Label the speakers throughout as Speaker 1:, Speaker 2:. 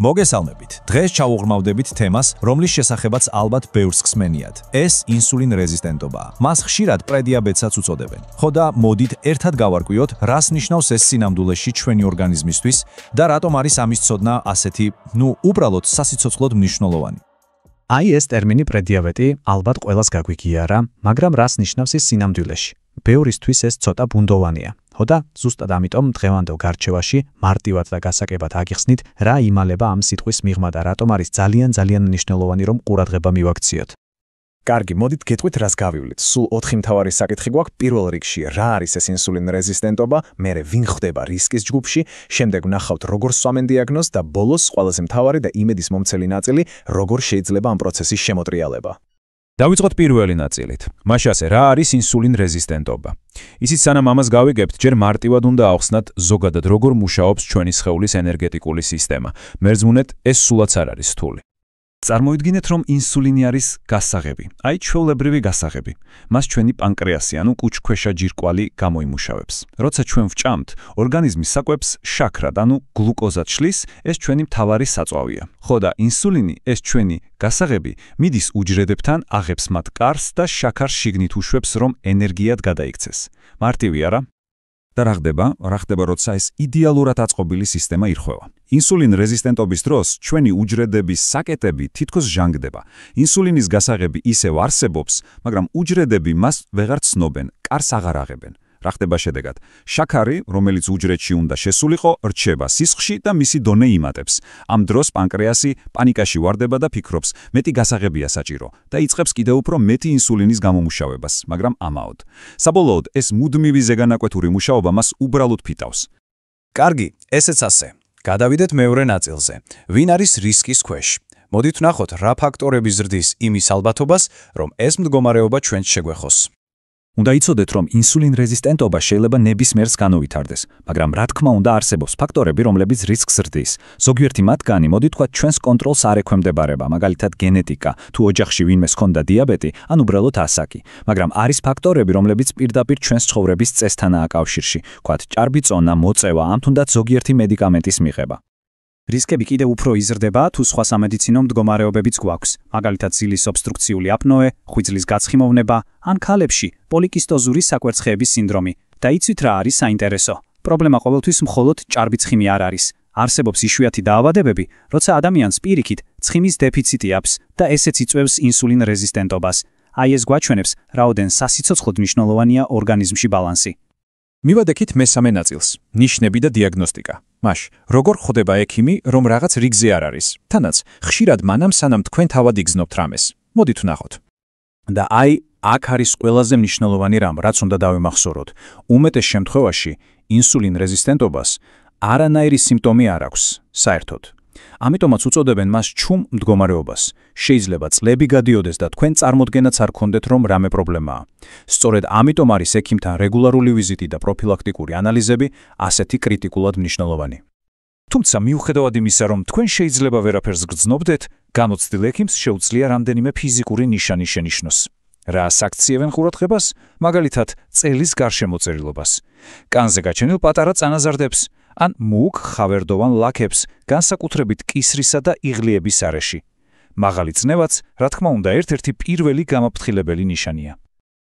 Speaker 1: მოგესალმებით. დღეს ჩავუღრმავდებით თემას, რომლის შესახებაც ალბათ ბევრს ხსმენიათ. ეს ინსულინ რეზისტენტობაა. მას ხშირად პრედიაბეტსაც უწოდებენ. ხო და მოდით ერთად გავარკვიოთ, რას ნიშნავს ეს სინამდვილეში ჩვენი ორგანიზმისთვის და რატომ არის ამის ცოდნა ასეთი, უბრალოდ სასიცოცხლოდ მნიშვნელოვანი.
Speaker 2: აი ეს ტერმინი პრედიაბეტი ალბათ ყველას გაგვიგიარა, მაგრამ რას ნიშნავს ის სინამდვილეში? ბევრისთვის ეს ცოტა ბუნდოვანია. ხო და ზუსტად ამიტომ დღევანდელ გარჩევაში მარტივად და გასაგებად აგიხსნით, რა იმალება ამ სიტყვის მიღმა და რატომ არის ძალიან მნიშვნელოვანი რომ ყურადღება მივაქციოთ.
Speaker 3: კარგი, მოდით გეტყვით რას გავივლით. სულ 4 მთავარი საკითხი გვაქვს. პირველ რიგში რა არის ეს ინსულინ რეზისტენტობა, მერე ვინ ხდება რისკის ჯგუფში, შემდეგ ვნახავთ როგორ სვამენ დიაგნოზს და ბოლოს ყველაზე მთავარი და იმედის მომცემელი ნაწილი, როგორ შეიძლება ამ პროცესის შემოტრიალება.
Speaker 4: დავიწყოთ პირველი ნაწილით. მაშასე, რა არის ინსულინ რეზისტენტობა? ისიც სანამ ამას გავიგებთ, ჯერ მარტივად უნდა ავხსნათ ზოგადად როგორ მუშაობს ჩვენი სხეულის ენერგეტიკული სისტემა. მერზმუნეთ, ეს სულაც არ არის რთული. წარმოიდგინეთ, რომ ინსულინი არის გასაღები, აი ჩვეულებრივი გასაღები. მას ჩვენი პანკრეასი, ანუ კუჭქვეშა ჯირკვალი გამოიმუშავებს. როცა ჩვენ ვჭამთ, ორგანიზმი საკვებს შაქრად, ანუ გლუკოზად შლის, ეს ჩვენი მთავარი საწვავია. ხო და ინსულინი, ეს ჩვენი გასაღები, მიდის უჯრედებთან, აღებს მათ კარს და შაქარს შიგნით უშვებს, რომ ენერგიად გადაიქცეს. მარტივი არა? და რა ხდება, როცა ეს იდეალურად აწყობილი სისტემა ირღვევა. ინსულინ რეზისტენტობის დროს ჩვენი უჯრედების საკეტები თითქოს ჟანგდება. ინსულინის გასაღები ისევ არსებობს, მაგრამ უჯრედები მას ვეღარ ცნობენ, კარს აღარ აღებენ. რა ხდება შედეგად? შაქარი, რომელიც უჯრედში უნდა შესულიყო, რჩება სისხლში და მისი დონე იმატებს. ამ დროს პანკრეასი პანიკაში ვარდება და ფიქრობს, მეტი გასაღებია საჭირო და იწყებს კიდევ უფრო მეტი ინსულინის გამომუშავებას, მაგრამ ამაოდ. საბოლოოდ ეს მუდმივი ზეგანაკვეთური მუშაობა მას უბრალოდ ფიტავს.
Speaker 1: კარგი, ესეც ასე. გადავიდეთ მეორე ნაწილზე. ვინ არის რისკის ქვეშ? მოდით ვნახოთ, რა ფაქტორები ზრდის იმის ალბათობას, რომ ეს მდგომარეობა ჩვენს შეგვეხოს.
Speaker 4: უნდა იცოდეთ, რომ ინსულინ რეზისტენტობა შეიძლება ნებისმიერს განუვითარდეს, მაგრამ რა თქმა უნდა არსებობს ფაქტორები, რომლებიც რისკს ზრდის. ზოგიერთი მათგანი, მოდი თქვათ, ჩვენს კონტროლს არ ექვემდებარება, მაგალითად გენეტიკა, თუ ოჯახში ვინმეს ჰქონდა დიაბეტი, ან უბრალოდ ასაკი. მაგრამ არის ფაქტორები, რომლებიც პირდაპირ ჩვენს ცხოვრების წესთანაა კავშირში, ვთქვათ, ჭარბი წონა, მოწევა, ან თუნდაც ზოგიერთი მედიკამენტის მიღება.
Speaker 2: რისკები კიდევ უფრო იზრდება, თუ სხვა სამედიცინო მდგომარეობებიც გვაქვს, მაგალითად ცილის ობსტრუქციული აპნოე, ღვიძლის გაცხიმოვნება, ან ქალებში პოლიკისტოზური საკვერცხეების სინდრომი. და იცით რა არის საინტერესო? პრობლემა ყოველთვის მხოლოდ ჭარბი ცხიმი არ არის. არსებობს იშვიათი დაავადებები, როცა ადამიანს პირიქით ცხიმის დეფიციტი აქვს და ესეც იწვევს ინსულინ რეზისტენტობას. აი ეს გვაჩვენებს, რაოდენ სასიცოცხლოდ მნიშვნელოვანია ორგანიზმში ბალანსი.
Speaker 4: მივადექით მესამე ნაწილს, ნიშნები და დიაგნოსტიკა. მაშ, როგორ ხვდება ექიმი, რომ რაღაც რიგზე არ არის? თანაც, ხშირად მანამ სანამ თქვენ თავად იგზნობთ რამეს. მოდით ვნახოთ.
Speaker 2: და აი, აქ არის ყველაზე მნიშვნელოვანი რამ, რაც უნდა დავიმახსოვროთ. უმეტეს შემთხვევაში, ინსულინ რეზისტენტობას არანაირი სიმპტომი არ აქვს, საერთოდ. ამიტომაც უწოდებენ მას ჩუმ მდგომარეობას. შეიძლება წლები გადიოდეს და თქვენ წარმოდგენაც არ გქონდეთ, რომ რამე პრობლემაა. სწორედ ამიტომ არის ექიმთან რეგულარული ვიზიტი და პროფილაქტიკური ანალიზები ასეთი კრიტიკულად მნიშვნელოვანი.
Speaker 4: თუმცა მიუხედავად იმისა, რომ თქვენ შეიძლება ვერაფერს გრძნობდეთ, განოცდილ ექიმს შეუძლია რამდენიმე ფიზიკური ნიშანი შენიშნოს. რა ასაქციევენ ყურადღებას? მაგალითად, წელის გარშემოწერილობას, კანზე გაჩენილ პატარა წანაზარდებს, ან მუქ ხავერდოვან ლაქებს, განსაკუთრებით კისრისა და იღლიების არეში. მაღალი წნევაც, რა თქმა უნდა, ერთ-ერთი პირველი გამაფრთხილებელი ნიშანია.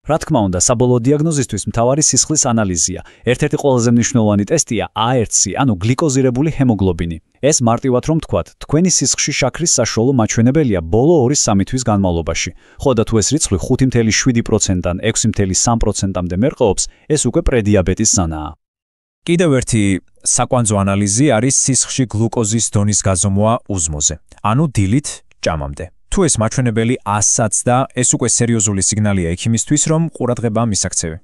Speaker 2: რა თქმა უნდა, საბოლოო დიაგნოზისთვის მთავარი სისხლის ანალიზია. ერთ-ერთი ყველაზე მნიშვნელოვანი ტესტია A1C, ანუ გლიკოზირებული ჰემოგლობინი. ეს მარტივად რომ თქვათ, თქვენი სისხლში შაქრის საშუალო მაჩვენებელია ბოლო 2-3 თვის განმავლობაში. ხო და თუ ეს რიცხვი 5.7%-დან 6.3%-მდე მერყეობს, ეს უკვე პრედიაბეტის ზანაა.
Speaker 1: კიდევ ერთი საკვანძო ანალიზი არის სისხლში გლუკოზის დონის გაზომვა უზმოზე, ანუ დილით ჭამამდე. თუ ეს მაჩვენებელი 100-საც და ეს უკვე სერიოზული სიგნალია ექიმისთვის, რომ ყურადღება მისაქცევი.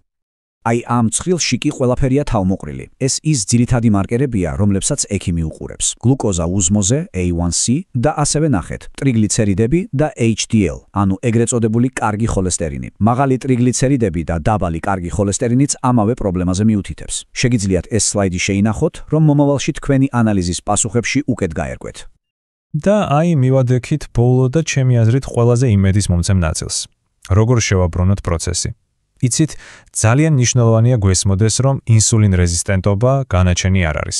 Speaker 5: აი ამ ცხრილში კი ყველაფერია თავმოყრილი. ეს ის ძირითადი მარკერებია, რომლებსაც ექიმი უყურებს. გლუკოზა უზმოზე, A1C და ასევე ნახეთ, ტრიგლიცერიდები და HDL, ანუ ეგრეთ წოდებული კარგი ხოლესტერინი. მაღალი ტრიგლიცერიდები და დაბალი კარგი ხოლესტერინიც ამავე პრობლემაზე მიუთითებს. შეგიძლიათ ეს სლაიდი შეინახოთ, რომ მომავალში თქვენი ანალიზის პასუხებში უკეთ გაერკვეთ.
Speaker 6: და აი მივადექით ბოლო და ჩემი აზრით ყველაზე იმედის მომცემ ნაწილს. როგორ შევაბრუნოთ პროცესი? იცით, ძალიან მნიშვნელოვანია გვესმოდეს, რომ ინსულინ რეზისტენტობა განაჩენი არ არის.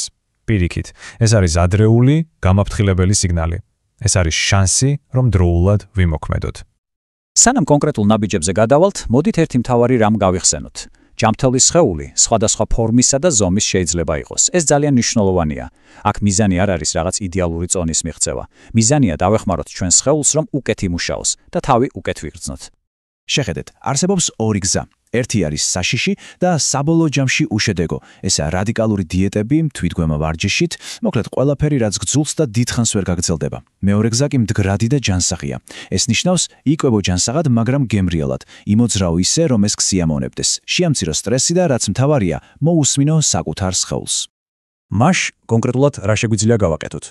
Speaker 6: პირიქით, ეს არის ადრეული, გამაფრთხილებელი სიგნალი. ეს არის შანსი, რომ დროულად ვიმოქმედოთ.
Speaker 2: სანამ კონკრეტულ ნაბიჯებზე გადავალთ, მოდით ერთი მთავარი რამ გავიხსენოთ. ჯამთელის სხეული სხვადასხვა ფორმისა და ზომის შეიძლება იყოს. ეს ძალიან მნიშვნელოვანია. აქ მიზანი არ არის რაღაც იდეალური წონის მიღწევა. მიზანია დავეხმაროთ ჩვენს სხეულს, რომ უკეთ იმუშაოს და თავი უკეთ ვიგრძნოთ.
Speaker 1: შეხედეთ, არსებობს ორი გზა. ერთი არის საშიში და საბოლოო ჯამში უშედეგო. ესაა რადიკალური დიეტები, თვითგვემა ვარჯიშით, მოკლედ ყველაფერი, რაც გძულს და დიდხანს ვერ გაგრძელდება. მეორე გზა კი მდგრადი და ჯანსაღია. ეს ნიშნავს იკვებო ჯანსაღად, მაგრამ გემრიელად, იმოძრაო ისე, რომ ეს ქსიამოვნებდეს. შეამცირო სტრესი და რაც მთავარია, მოусმინო საკუთარ სხეულს.
Speaker 2: მაშ კონკრეტულად რა შეგვიძლია გავაკეთოთ?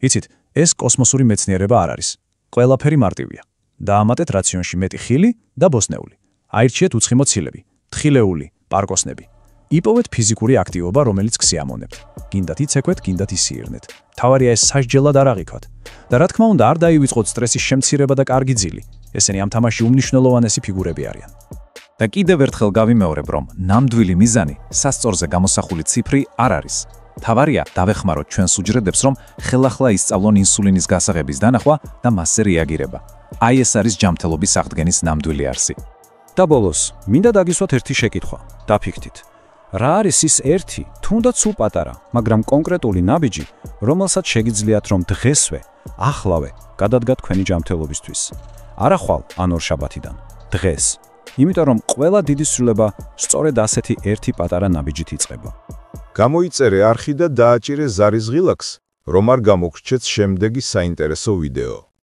Speaker 2: იცით, ეს კოსმოსური მეცნიერება არ არის. ყველაფერი მარტივია. დაამატეთ რაციონში მეტი ხილი და ბოსტნეული. აირჩიეთ უცხიმო ცილები, თხილეული, პარკოსნები. იპოვეთ ფიზიკური აქტივობა, რომელიც ქსიამოვნებთ. გინდათ იცეკვეთ, გინდათ ისიირნეთ. თავარია ეს სასჯელად არ აღიქვათ. და რა თქმა უნდა, არ დაივიწყოთ სტრესის შემცირება და კარგი ძილი. ესენი ამ თამაში უმნიშვნელოვანესი ფიგურები არიან.
Speaker 3: და კიდევ ერთხელ გავიმეორებ, რომ ნამდვილი მიზანი სასწორზე გამოსახული ციფრი არ არის. თავარია დავეხმაროთ ჩვენს უჯრედებს, რომ ხელახლა ისწავლონ ინსულინის გასაღების დანახვა და მასზე რეაგირება. აი ეს არის ჯამთელობის აღდგენის ნამდვილი არსი.
Speaker 2: და ბოლოს, მინდა დაგისვათ ერთი შეკითხვა. დაფიქრდით. რა არის ის ერთი, თუნდაც სულ პატარა, მაგრამ კონკრეტული ნაბიჯი, რომელსაც შეგიძლიათ რომ დღესვე, ახლავე გადადგა თქვენი ჯამთელობისთვის. არა ხვალ ან ორ შაბათიდან, დღეს. იმიტომ რომ ყველა დიდი ცვლილება სწორედ ასეთი ერთი პატარა ნაბიჯით იწყება.
Speaker 7: გამოიწერე არხი და დააჭირე ზარის ღილაკს, რომ არ გამოგრჩეთ შემდეგი საინტერესო ვიდეო.